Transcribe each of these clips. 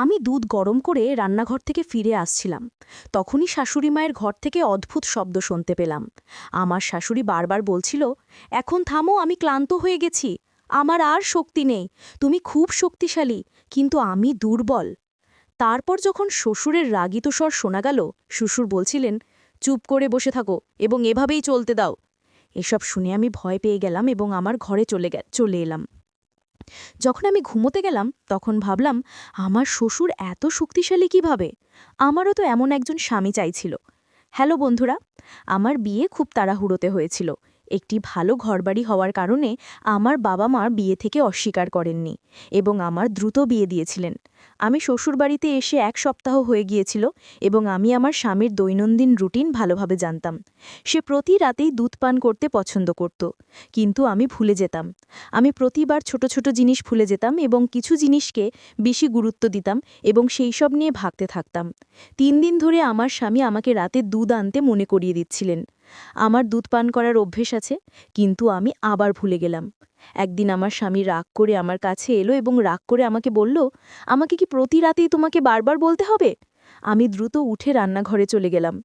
আমি দুধ গরম করে রান্নাঘর থেকে ফিরে আসছিলাম। তখনই শাশুড়ি মায়ের ঘর থেকে অদ্ভুত শব্দ শুনতে পেলাম। আমার শাশুড়ি বারবার বলছিল, এখন থামো, আমি ক্লান্ত হয়ে গেছি, আমার আর শক্তি নেই, তুমি খুব শক্তিশালী, কিন্তু আমি দুর্বল। তারপর যখন শ্বশুরের রাগিত স্বর শোনা গেল, শ্বশুর বলছিলেন, চুপ করে বসে থাকো এবং এভাবেই চলতে দাও। এসব শুনে আমি ভয় পেয়ে গেলাম এবং আমার ঘরে চলে এলাম। যখন আমি ঘুমোতে গেলাম তখন ভাবলাম, আমার শ্বশুর এত শক্তিশালী কিভাবে? আমারও তো এমন একজন স্বামী চাইছিল। হ্যালো বন্ধুরা, আমার বিয়ে খুব তাড়াহুড়োতে হয়েছিল। একটি ভালো ঘরবাড়ি হওয়ার কারণে আমার বাবা মা বিয়ে থেকে অস্বীকার করেননি এবং আমার দ্রুত বিয়ে দিয়েছিলেন। আমি শ্বশুরবাড়িতে এসে 1 সপ্তাহ হয়ে গিয়েছিল এবং আমি আমার স্বামীর দৈনন্দিন রুটিন ভালোভাবে জানতাম। সে প্রতি রাতেই দুধ পান করতে পছন্দ করত, কিন্তু আমি ভুলে যেতাম। আমি প্রতিবার ছোট ছোট জিনিস ভুলে যেতাম এবং কিছু জিনিসকে বেশি গুরুত্ব দিতাম এবং সেই সব নিয়ে ভাবতে থাকতাম। 3 দিন ধরে আমার স্বামী আমাকে রাতে দুধ আনতে মনে করিয়ে দিচ্ছিলেন। আমার দুধ পান করার অভ্যেস আছে, কিন্তু আমি আবার ভুলে গেলাম। একদিন আমার স্বামী রাগ করে আমার কাছে এলো এবং রাগ করে আমাকে বলল, আমাকে কি প্রতি রাতেই তোমাকে বারবার বলতে হবে? আমি দ্রুত উঠে রান্নাঘরে চলে গেলাম।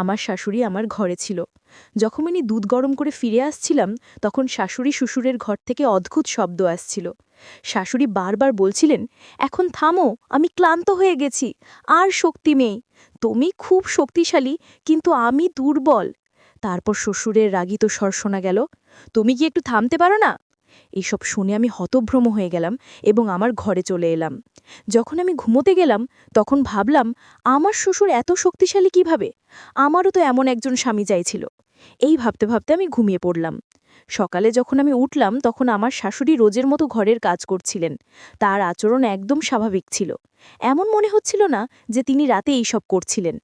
আমার শাশুড়ি আমার ঘরে ছিল। যখন আমি দুধ গরম করে ফিরে আসছিলাম, তখন শাশুড়ি শ্বশুরের ঘর থেকে অদ্ভুত শব্দ আসছিল। শাশুড়ি বারবার বলছিলেন, এখন থামো, আমি ক্লান্ত হয়ে গেছি, আর শক্তি নেই, তুমি খুব শক্তিশালী, কিন্তু আমি দুর্বল। তারপর শ্বশুরের রাগিত স্বর শোনা গেল, তুমি কি একটু থামতে পারো না? এইসব শুনে আমি হতভ্রম হয়ে গেলাম এবং আমার ঘরে চলে এলাম। যখন আমি ঘুমোতে গেলাম তখন ভাবলাম, আমার শ্বশুর এত শক্তিশালী কিভাবে? আমারও তো এমন একজন স্বামী চাইছিল। এই ভাবতে ভাবতে আমি ঘুমিয়ে পড়লাম। সকালে যখন আমি উঠলাম তখন আমার শাশুড়ি রোজের মতো ঘরের কাজ করছিলেন। তার আচরণ একদম স্বাভাবিক ছিল। এমন মনে হচ্ছিল না যে তিনি রাতে এইসব করছিলেন।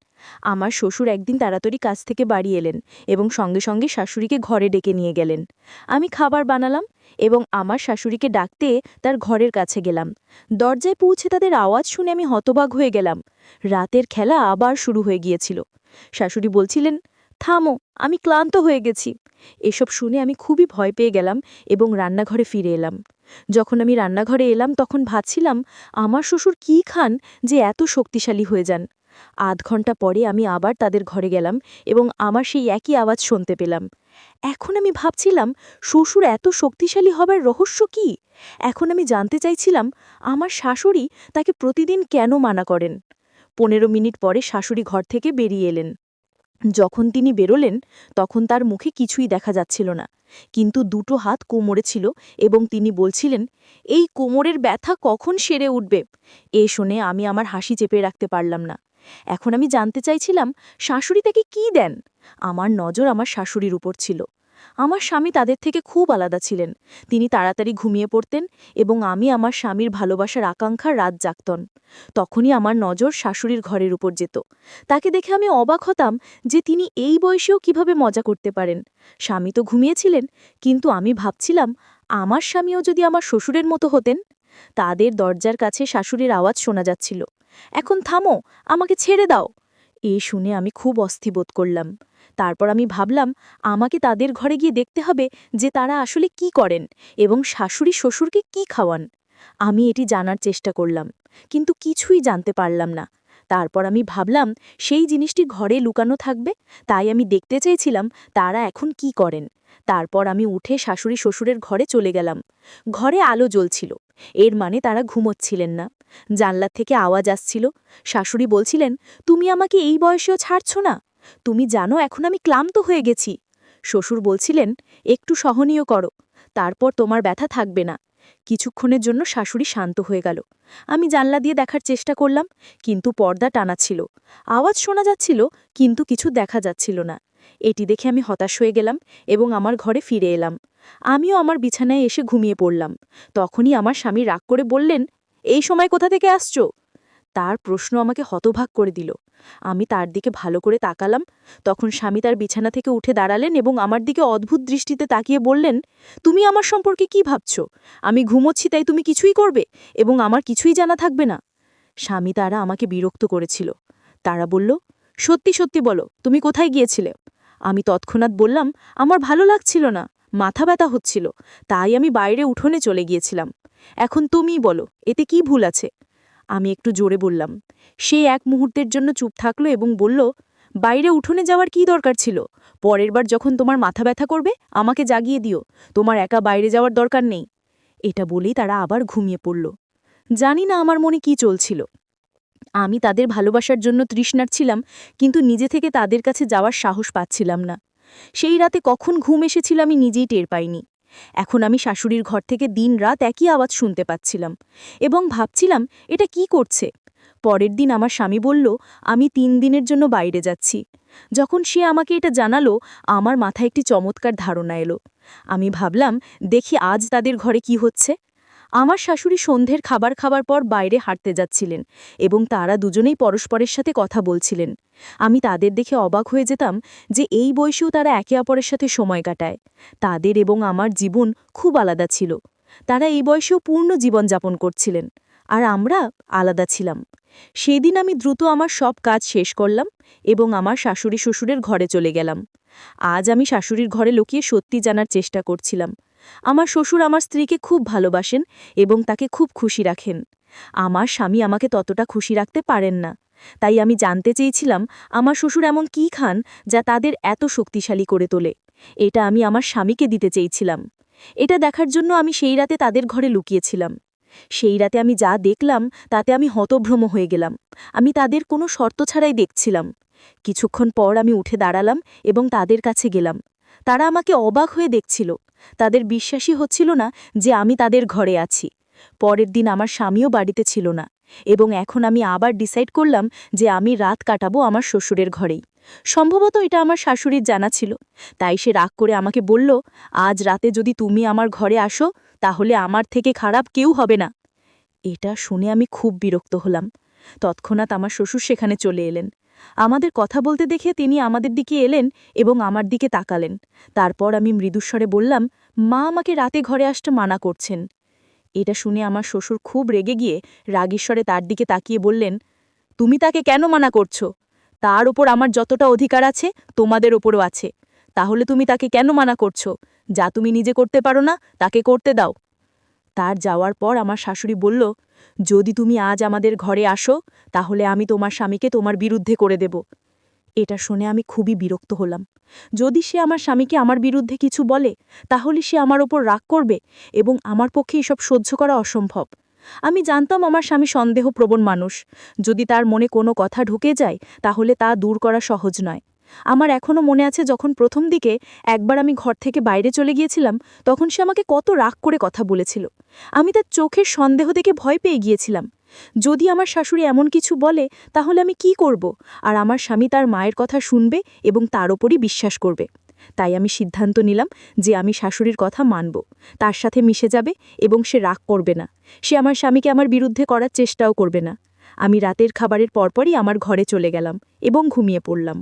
আমার শ্বশুর একদিন তাড়াতাড়ি কাজ থেকে বাড়ি এলেন এবং সঙ্গে সঙ্গে শাশুড়িকে ঘরে ডেকে নিয়ে গেলেন। আমি খাবার বানালাম এবং আমার শাশুড়িকে ডাকতে তার ঘরের কাছে গেলাম। দরজায় পৌঁছে তাদের আওয়াজ শুনে আমি হতবাক হয়ে গেলাম। রাতের খেলা আবার শুরু হয়ে গিয়েছিল। শাশুড়ি বলছিলেন, থামো, আমি ক্লান্ত হয়ে গেছি। এসব শুনে আমি খুবই ভয় পেয়ে গেলাম এবং রান্নাঘরে ফিরে এলাম। যখন আমি রান্নাঘরে এলাম তখন ভাবছিলাম, আমার শ্বশুর কী খান যে এত শক্তিশালী হয়ে যান। আধ ঘন্টা পরে আমি আবার তাদের ঘরে গেলাম এবং আমার সেই একই আওয়াজ শুনতে পেলাম। এখন আমি ভাবছিলাম, শ্বশুর এত শক্তিশালী হবার রহস্য কী? এখন আমি জানতে চাইছিলাম, আমার শাশুড়ি তাকে প্রতিদিন কেন মানা করেন। 15 মিনিট পরে শাশুড়ি ঘর থেকে বেরিয়ে এলেন। যখন তিনি বেরোলেন তখন তার মুখে কিছুই দেখা যাচ্ছিল না, কিন্তু দুটো হাত কোমরে ছিল এবং তিনি বলছিলেন, এই কোমরের ব্যথা কখন সেরে উঠবে? এ শুনে আমি আমার হাসি চেপে রাখতে পারলাম না। এখন আমি জানতে চাইছিলাম, শাশুড়ি তাকে কী দেন? আমার নজর আমার শাশুড়ির উপর ছিল। আমার স্বামী তাদের থেকে খুব আলাদা ছিলেন। তিনি তাড়াতাড়ি ঘুমিয়ে পড়তেন এবং আমি আমার স্বামীর ভালোবাসার আকাঙ্ক্ষার রাত জাগতন। তখনই আমার নজর শাশুড়ির ঘরের উপর যেত। তাকে দেখে আমি অবাক হতাম যে তিনি এই বয়সেও কিভাবে মজা করতে পারেন। স্বামী তো ঘুমিয়েছিলেন, কিন্তু আমি ভাবছিলাম, আমার স্বামীও যদি আমার শ্বশুরের মতো হতেন। তাদের দরজার কাছে শাশুড়ির আওয়াজ শোনা যাচ্ছিল, এখন থামো, আমাকে ছেড়ে দাও। এ শুনে আমি খুব অস্থিবোধ করলাম। তারপর আমি ভাবলাম, আমাকে তাদের ঘরে গিয়ে দেখতে হবে যে তারা আসলে কি করেন এবং শাশুড়ি শ্বশুরকে কি খাওয়ান। আমি এটি জানার চেষ্টা করলাম, কিন্তু কিছুই জানতে পারলাম না। তারপর আমি ভাবলাম, সেই জিনিসটি ঘরে লুকানো থাকবে, তাই আমি দেখতে চেয়েছিলাম তারা এখন কি করেন। তারপর আমি উঠে শাশুড়ি শ্বশুরের ঘরে চলে গেলাম। ঘরে আলো জ্বলছিল, এর মানে তারা ঘুমোচ্ছিলেন না। জানলা থেকে আওয়াজ আসছিল। শাশুড়ি বলছিলেন, তুমি আমাকে এই বয়সেও ছাড়ছ না? তুমি জানো এখন আমি ক্লান্ত হয়ে গেছি। শ্বশুর বলছিলেন, একটু সহনীয় করো, তারপর তোমার ব্যথা থাকবে না। কিছুক্ষণের জন্য শাশুড়ি শান্ত হয়ে গেল। আমি জানলা দিয়ে দেখার চেষ্টা করলাম, কিন্তু পর্দা টানা ছিল। আওয়াজ শোনা যাচ্ছিল, কিন্তু কিছু দেখা যাচ্ছিল না। এটি দেখে আমি হতাশ হয়ে গেলাম এবং আমার ঘরে ফিরে এলাম। আমিও আমার বিছানায় এসে ঘুমিয়ে পড়লাম। তখনই আমার স্বামী রাগ করে বললেন, এই সময় কোথা থেকে আসছো? তার প্রশ্ন আমাকে হতবাক করে দিল। আমি তার দিকে ভালো করে তাকালাম। তখন স্বামী তার বিছানা থেকে উঠে দাঁড়ালেন এবং আমার দিকে অদ্ভুত দৃষ্টিতে তাকিয়ে বললেন, তুমি আমার সম্পর্কে কি ভাবছ? আমি ঘুমোচ্ছি তাই তুমি কিছুই করবে এবং আমার কিছুই জানা থাকবে না? স্বামী তারা আমাকে বিরক্ত করেছিল। তারা বলল, সত্যি সত্যি বলো, তুমি কোথায় গিয়েছিলে? আমি তৎক্ষণাৎ বললাম, আমার ভালো লাগছিল না, মাথা ব্যথা হচ্ছিল, তাই আমি বাইরে উঠোনে চলে গিয়েছিলাম। এখন তুমিই বলো, এতে কি ভুল আছে? আমি একটু জোরে বললাম। সে এক মুহূর্তের জন্য চুপ থাকলো এবং বলল, বাইরে উঠোনে যাওয়ার কী দরকার ছিল? পরের বার যখন তোমার মাথা ব্যথা করবে আমাকে জাগিয়ে দিও, তোমার একা বাইরে যাওয়ার দরকার নেই। এটা বলেই তারা আবার ঘুমিয়ে পড়ল। জানি না আমার মনে কি চলছিল। আমি তাদের ভালোবাসার জন্য তৃষ্ণার ছিলাম, কিন্তু নিজে থেকে তাদের কাছে যাওয়ার সাহস পাচ্ছিলাম না। সেই রাতে কখন ঘুম এসেছিল আমি নিজেই টের পাইনি। এখন আমি শাশুড়ির ঘর থেকে দিন-রাত একই আওয়াজ শুনতে পাচ্ছিলাম এবং ভাবছিলাম এটা কি করছে। পরের দিন আমার স্বামী বলল, আমি 3 দিনের জন্য বাইরে যাচ্ছি। যখন সে আমাকে এটা জানালো, আমার মাথায় একটি চমৎকার ধারণা এলো। আমি ভাবলাম, দেখি আজ তাদের ঘরে কি হচ্ছে। আমার শাশুড়ি সন্ধ্যের খাবার খাবার পর বাইরে হাঁটতে যাচ্ছিলেন এবং তারা দুজনেই পরস্পরের সাথে কথা বলছিলেন। আমি তাদের দেখে অবাক হয়ে যেতাম যে এই বয়সেও তারা একে অপরের সাথে সময় কাটায়। তাদের এবং আমার জীবন খুব আলাদা ছিল। তারা এই বয়সেও পূর্ণ জীবনযাপন করছিলেন, আর আমরা আলাদা ছিলাম। সেদিন আমি দ্রুত আমার সব কাজ শেষ করলাম এবং আমার শাশুড়ি শ্বশুরের ঘরে চলে গেলাম। আজ আমি শাশুড়ির ঘরে লুকিয়ে সত্যি জানার চেষ্টা করছিলাম। আমার শ্বশুর আমার স্ত্রীকে খুব ভালোবাসেন এবং তাকে খুব খুশি রাখেন। আমার স্বামী আমাকে ততটা খুশি রাখতে পারেন না। তাই আমি জানতে চেয়েছিলাম, আমার শ্বশুর এমন কী খান যা তাদের এত শক্তিশালী করে তোলে। এটা আমি আমার স্বামীকে দিতে চেয়েছিলাম। এটা দেখার জন্য আমি সেই রাতে তাদের ঘরে লুকিয়েছিলাম। সেই রাতে আমি যা দেখলাম তাতে আমি হতভ্রম হয়ে গেলাম। আমি তাদের কোনো শর্ত ছাড়াই দেখছিলাম। কিছুক্ষণ পর আমি উঠে দাঁড়ালাম এবং তাদের কাছে গেলাম। তারা আমাকে অবাক হয়ে দেখছিল। তাদের বিশ্বাসই হচ্ছিল না যে আমি তাদের ঘরে আছি। পরের দিন আমার স্বামীও বাড়িতে ছিল না এবং এখন আমি আবার ডিসাইড করলাম যে আমি রাত কাটাবো আমার শ্বশুরের ঘরেই। সম্ভবত এটা আমার শাশুড়ির জানা ছিল, তাই সে রাগ করে আমাকে বলল, আজ রাতে যদি তুমি আমার ঘরে আসো তাহলে আমার থেকে খারাপ কেউ হবে না। এটা শুনে আমি খুব বিরক্ত হলাম। তৎক্ষণাৎ আমার শ্বশুর সেখানে চলে এলেন। আমাদের কথা বলতে দেখে তিনি আমাদের দিকে এলেন এবং আমার দিকে তাকালেন। তারপর আমি মৃদুস্বরে বললাম, মা আমাকে রাতে ঘরে আসতে মানা করছেন। এটা শুনে আমার শ্বশুর খুব রেগে গিয়ে রাগীশ্বরে তার দিকে তাকিয়ে বললেন, তুমি তাকে কেন মানা করছো? তার ওপর আমার যতটা অধিকার আছে তোমাদের ওপরও আছে। তাহলে তুমি তাকে কেন মানা করছো? যা তুমি নিজে করতে পারো না তাকে করতে দাও। তার যাওয়ার পর আমার শাশুড়ি বলল, যদি তুমি আজ আমাদের ঘরে আসো তাহলে আমি তোমার স্বামীকে তোমার বিরুদ্ধে করে দেব। এটা শুনে আমি খুবই বিরক্ত হলাম। যদি সে আমার স্বামীকে আমার বিরুদ্ধে কিছু বলে তাহলে সে আমার ওপর রাগ করবে এবং আমার পক্ষে এসব সহ্য করা অসম্ভব। আমি জানতাম আমার স্বামী সন্দেহপ্রবণ মানুষ। যদি তার মনে কোনো কথা ঢুকে যায় তাহলে তা দূর করা সহজ নয়। আমার এখনও মনে আছে যখন প্রথম দিকে একবার আমি ঘর থেকে বাইরে চলে গিয়েছিলাম, তখন সে আমাকে কত রাগ করে কথা বলেছিল। আমি তার চোখের সন্দেহ দেখে ভয় পেয়ে গিয়েছিলাম। যদি আমার শাশুড়ি এমন কিছু বলে তাহলে আমি কি করব? আর আমার স্বামী তার মায়ের কথা শুনবে এবং তার ওপরই বিশ্বাস করবে। তাই আমি সিদ্ধান্ত নিলাম যে আমি শাশুড়ির কথা মানব, তার সাথে মিশে যাবে এবং সে রাগ করবে না। সে আমার স্বামীকে আমার বিরুদ্ধে করার চেষ্টাও করবে না। আমি রাতের খাবারের পরপরই আমার ঘরে চলে গেলাম এবং ঘুমিয়ে পড়লাম।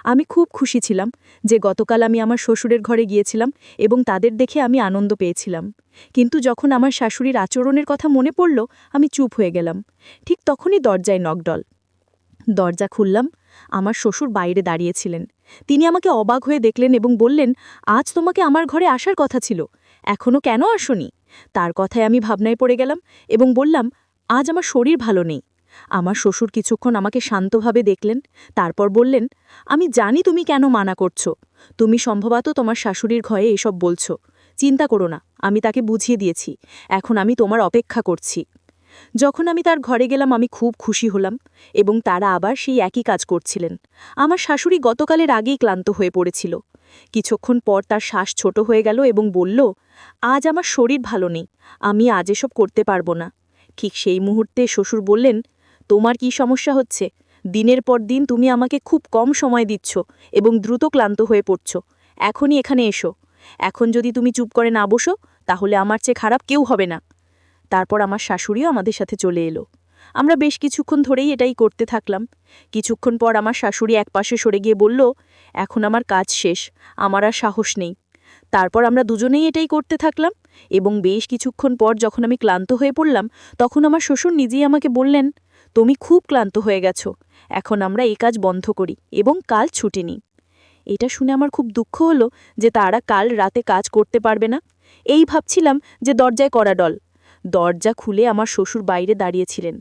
আমি খুব খুশি ছিলাম যে গতকাল আমি আমার শ্বশুরের ঘরে গিয়েছিলাম এবং তাদের দেখে আমি আনন্দ পেয়েছিলাম। কিন্তু যখন আমার শাশুড়ির আচরণের কথা মনে পড়ল, আমি চুপ হয়ে গেলাম। ঠিক তখনই দরজায় নকডল। দরজা খুললাম। আমার শ্বশুর বাইরে দাঁড়িয়েছিলেন। তিনি আমাকে অবাক হয়ে দেখলেন এবং বললেন, আজ তোমাকে আমার ঘরে আসার কথা ছিল, এখনও কেন আসনি? তার কথায় আমি ভাবনায় পড়ে গেলাম এবং বললাম, আজ আমার শরীর ভালো নেই। আমার শ্বশুর কিছুক্ষণ আমাকে শান্তভাবে দেখলেন, তারপর বললেন, আমি জানি তুমি কেন মানা করছো। তুমি সম্ভবত তোমার শাশুড়ির ঘরে এসব বলছো। চিন্তা করো না, আমি তাকে বুঝিয়ে দিয়েছি। এখন আমি তোমার অপেক্ষা করছি। যখন আমি তার ঘরে গেলাম আমি খুব খুশি হলাম এবং তারা আবার সেই একই কাজ করছিলেন। আমার শাশুড়ি গতকালের আগেই ক্লান্ত হয়ে পড়েছিল। কিছুক্ষণ পর তার শ্বাস ছোট হয়ে গেল এবং বলল, আজ আমার শরীর ভালো নেই, আমি আজ এসব করতে পারবো না। ঠিক সেই মুহূর্তে শ্বশুর বললেন, তোমার কি সমস্যা হচ্ছে? দিনের পর দিন তুমি আমাকে খুব কম সময় দিচ্ছ এবং দ্রুত ক্লান্ত হয়ে পড়ছ। এখনই এখানে এসো। এখন যদি তুমি চুপ করে না বসো তাহলে আমার চেয়ে খারাপ কেউ হবে না। তারপর আমার শাশুড়িও আমাদের সাথে চলে এলো। আমরা বেশ কিছুক্ষণ ধরেই এটাই করতে থাকলাম। কিছুক্ষণ পর আমার শাশুড়ি একপাশে সরে গিয়ে বলল, এখন আমার কাজ শেষ, আমার আর সাহস নেই। তারপর আমরা দুজনেই এটাই করতে থাকলাম এবং বেশ কিছুক্ষণ পর যখন আমি ক্লান্ত হয়ে পড়লাম তখন আমার শ্বশুর নিজেই আমাকে বললেন, তুমি খুব ক্লান্ত হয়ে গেছো, এখন আমরা এই কাজ বন্ধ করি এবং কাল ছুটি নিই। এটা শুনে আমার খুব দুঃখ হলো যে তারা কাল রাতে কাজ করতে পারবে না। এই ভাবছিলাম যে দরজায় কড়াডল। দরজা খুলে আমার শ্বশুর বাইরে দাঁড়িয়েছিলেন।